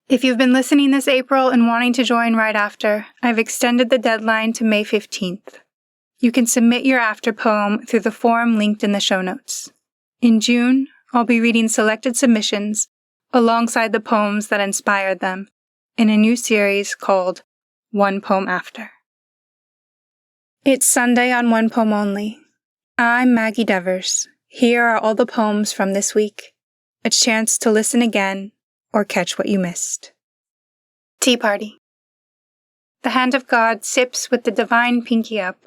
If you've been listening this April and wanting to join right after, I've extended the deadline to May 15th. You can submit your after poem through the form linked in the show notes. In June, I'll be reading selected submissions alongside the poems that inspired them in a new series called One Poem After. It's Sunday on One Poem Only. I'm Maggie Devers. Here are all the poems from this week, a chance to listen again or catch what you missed. Tea Party. The hand of God sips with the divine pinky up,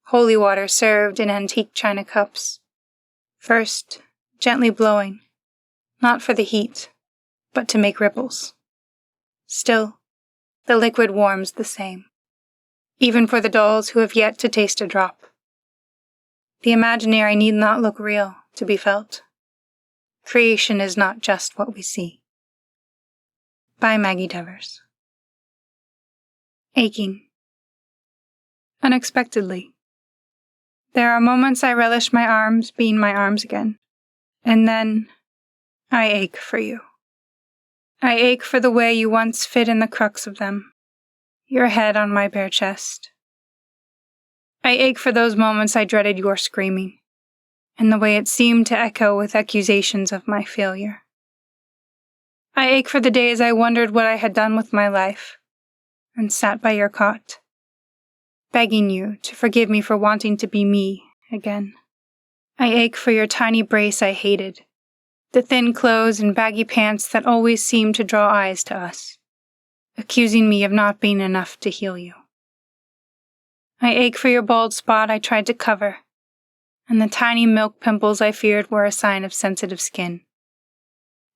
holy water served in antique china cups. First, gently blowing, not for the heat, but to make ripples. Still, the liquid warms the same, even for the dolls who have yet to taste a drop. The imaginary need not look real to be felt. Creation is not just what we see. By Maggie Devers. Aching. Unexpectedly. There are moments I relish my arms being my arms again, and then I ache for you. I ache for the way you once fit in the crux of them, your head on my bare chest. I ache for those moments I dreaded your screaming, and the way it seemed to echo with accusations of my failure. I ache for the days I wondered what I had done with my life, and sat by your cot, begging you to forgive me for wanting to be me again. I ache for your tiny brace I hated, the thin clothes and baggy pants that always seemed to draw eyes to us, accusing me of not being enough to heal you. I ache for your bald spot I tried to cover, and the tiny milk pimples I feared were a sign of sensitive skin.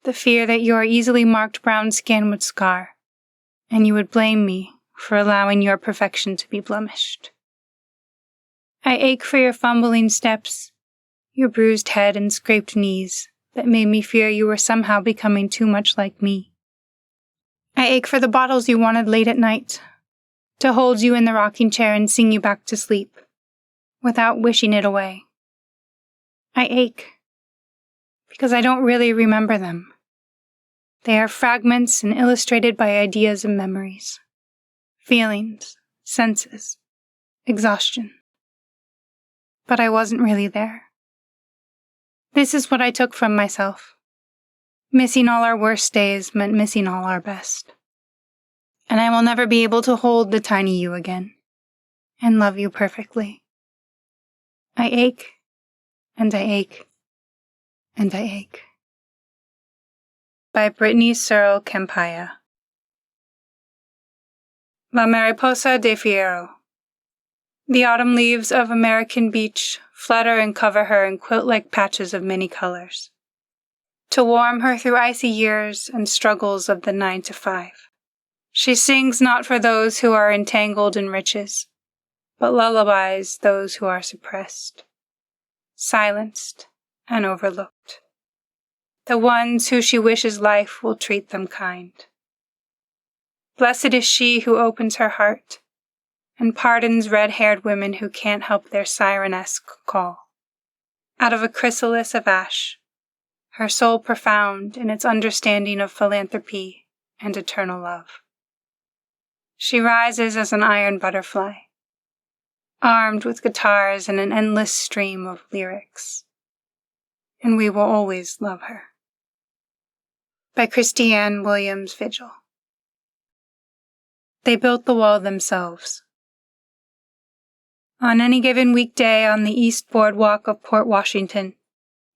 The fear that your easily marked brown skin would scar, and you would blame me for allowing your perfection to be blemished. I ache for your fumbling steps, your bruised head and scraped knees that made me fear you were somehow becoming too much like me. I ache for the bottles you wanted late at night, to hold you in the rocking chair and sing you back to sleep, without wishing it away. I ache, because I don't really remember them. They are fragments and illustrated by ideas and memories, feelings, senses, exhaustion. But I wasn't really there. This is what I took from myself. Missing all our worst days meant missing all our best. And I will never be able to hold the tiny you again, and love you perfectly. I ache, and I ache, and I ache. By Brittany Searle Campaya. La Mariposa de Fierro. The autumn leaves of American beach flutter and cover her in quilt-like patches of many colors, to warm her through icy years and struggles of the 9 to 5. She sings not for those who are entangled in riches, but lullabies those who are suppressed, silenced, and overlooked. The ones who she wishes life will treat them kind. Blessed is she who opens her heart and pardons red-haired women who can't help their sirenesque call. Out of a chrysalis of ash, her soul profound in its understanding of philanthropy and eternal love. She rises as an iron butterfly, armed with guitars and an endless stream of lyrics. And we will always love her. By Christiane Williams Vigil. They built the wall themselves. On any given weekday on the East Boardwalk of Port Washington,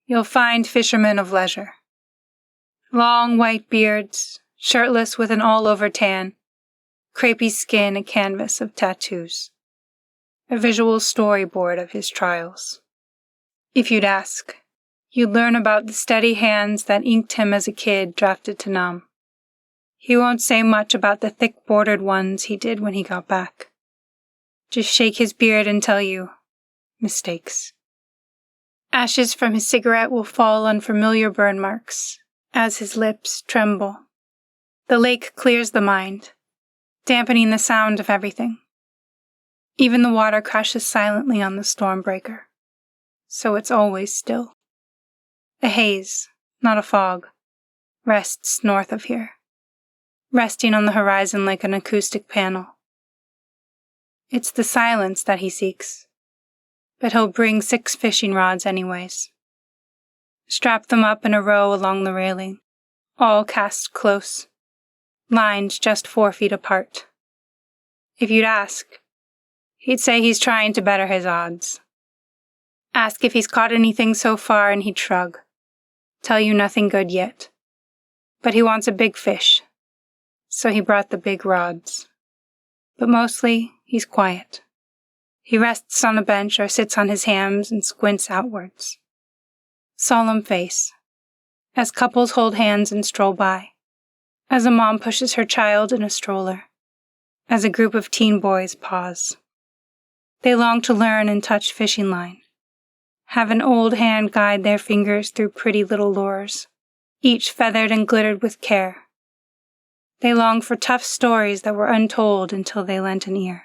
you'll find fishermen of leisure. Long white beards, shirtless with an all-over tan, crepey skin a canvas of tattoos, a visual storyboard of his trials. If you'd ask, you'd learn about the steady hands that inked him as a kid drafted to Nam. He won't say much about the thick-bordered ones he did when he got back. Just shake his beard and tell you, mistakes. Ashes from his cigarette will fall on familiar burn marks as his lips tremble. The lake clears the mind, dampening the sound of everything. Even the water crashes silently on the storm breaker, so it's always still. A haze, not a fog, rests north of here. resting on the horizon like an acoustic panel. It's the silence that he seeks, but he'll bring 6 fishing rods anyways. Strap them up in a row along the railing, all cast close, lined just 4 feet apart. If you'd ask, he'd say he's trying to better his odds. Ask if he's caught anything so far and he'd shrug, tell you nothing good yet. But he wants a big fish, so he brought the big rods. But mostly, he's quiet. He rests on a bench or sits on his hams and squints outwards. Solemn face, as couples hold hands and stroll by, as a mom pushes her child in a stroller, as a group of teen boys pause. They long to learn and touch fishing line, have an old hand guide their fingers through pretty little lures, each feathered and glittered with care. They long for tough stories that were untold until they lent an ear.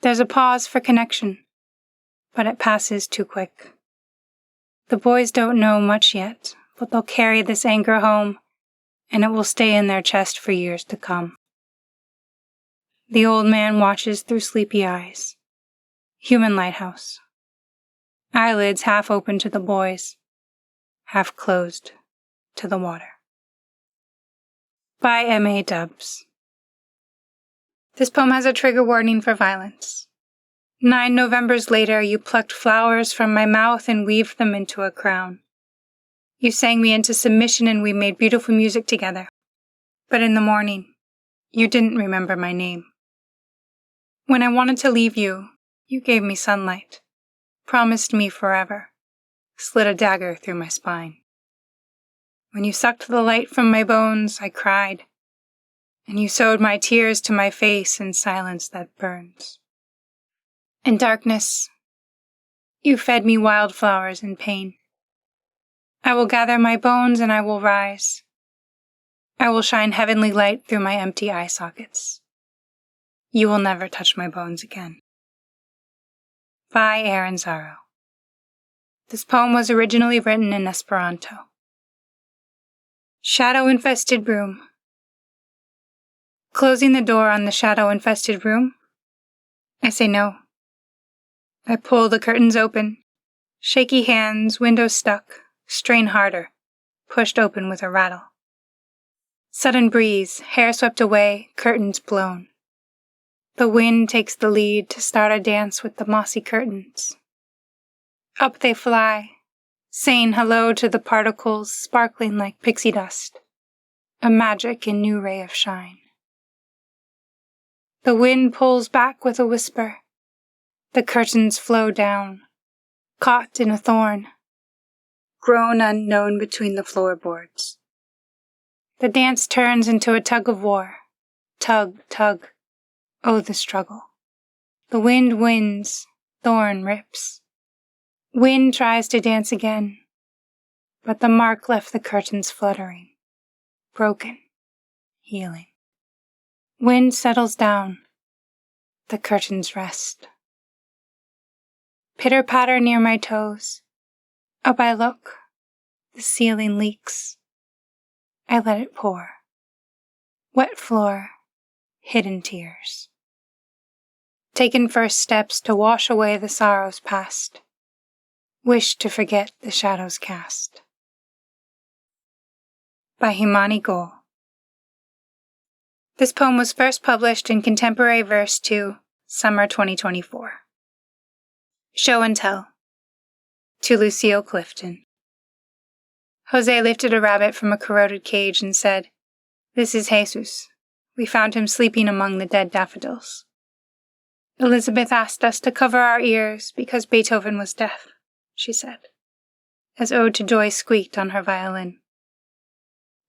There's a pause for connection, but it passes too quick. The boys don't know much yet, but they'll carry this anger home, and it will stay in their chest for years to come. The old man watches through sleepy eyes. Human lighthouse. Eyelids half open to the boys, half closed to the water. By M.A. Dubs. This poem has a trigger warning for violence. 9 Novembers later, you plucked flowers from my mouth and weaved them into a crown. You sang me into submission and we made beautiful music together. But in the morning, you didn't remember my name. When I wanted to leave you, you gave me sunlight, promised me forever, slid a dagger through my spine. When you sucked the light from my bones, I cried, and you sewed my tears to my face in silence that burns. In darkness, you fed me wildflowers in pain. I will gather my bones and I will rise. I will shine heavenly light through my empty eye sockets. You will never touch my bones again. By Aaron Zaro. This poem was originally written in Esperanto. Shadow-infested room. Closing the door on the shadow-infested room, I say no. I pull the curtains open. Shaky hands, window stuck, strain harder, pushed open with a rattle. Sudden breeze, hair swept away, curtains blown. The wind takes the lead to start a dance with the mossy curtains. Up they fly, saying hello to the particles sparkling like pixie dust, a magic and new ray of shine. The wind pulls back with a whisper. The curtains flow down, caught in a thorn, grown unknown between the floorboards. The dance turns into a tug of war. Tug, tug. Oh, the struggle. The wind wins, thorn rips. Wind tries to dance again, but the mark left the curtains fluttering, broken, healing. Wind settles down. The curtains rest. Pitter-patter near my toes. Up I look. The ceiling leaks. I let it pour. Wet floor, hidden tears. Taken first steps to wash away the sorrows past. Wish to forget the shadows cast. By Himani Goel. This poem was first published in Contemporary Verse 2, Summer 2024. Show and Tell. To Lucille Clifton. Jose lifted a rabbit from a corroded cage and said, "This is Jesus. We found him sleeping among the dead daffodils." Elizabeth asked us to cover our ears because Beethoven was deaf, she said, as Ode to Joy squeaked on her violin.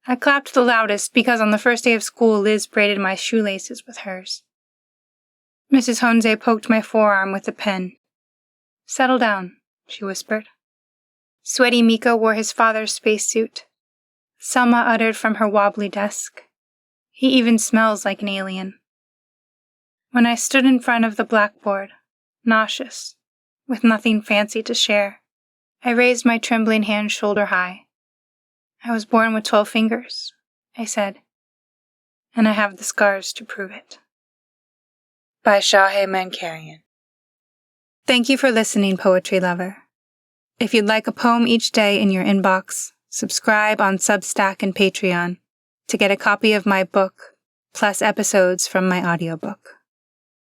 I clapped the loudest because on the first day of school Liz braided my shoelaces with hers. Mrs. Honze poked my forearm with a pen. "Settle down," she whispered. Sweaty Mika wore his father's spacesuit. Selma uttered from her wobbly desk, "He even smells like an alien." When I stood in front of the blackboard, nauseous, with nothing fancy to share, I raised my trembling hand shoulder high. "I was born with 12 fingers," I said. and I have the scars to prove it. By whoHave. Thank you for listening, poetry lover. If you'd like a poem each day in your inbox, subscribe on Substack and Patreon to get a copy of my book, plus episodes from my audiobook.